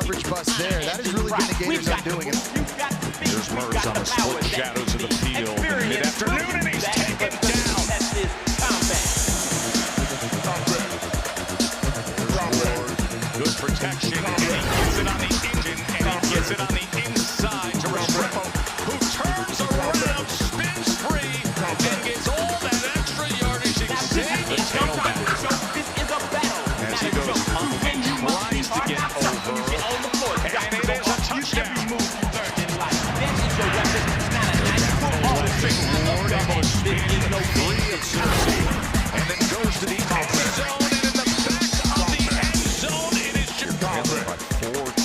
coverage bust there. That has really been the Gators' undoing. There's Murs on the split shadows of the field in mid-afternoon, and he's taken down. Good protection, and he gets it on the engine, and he gets it on the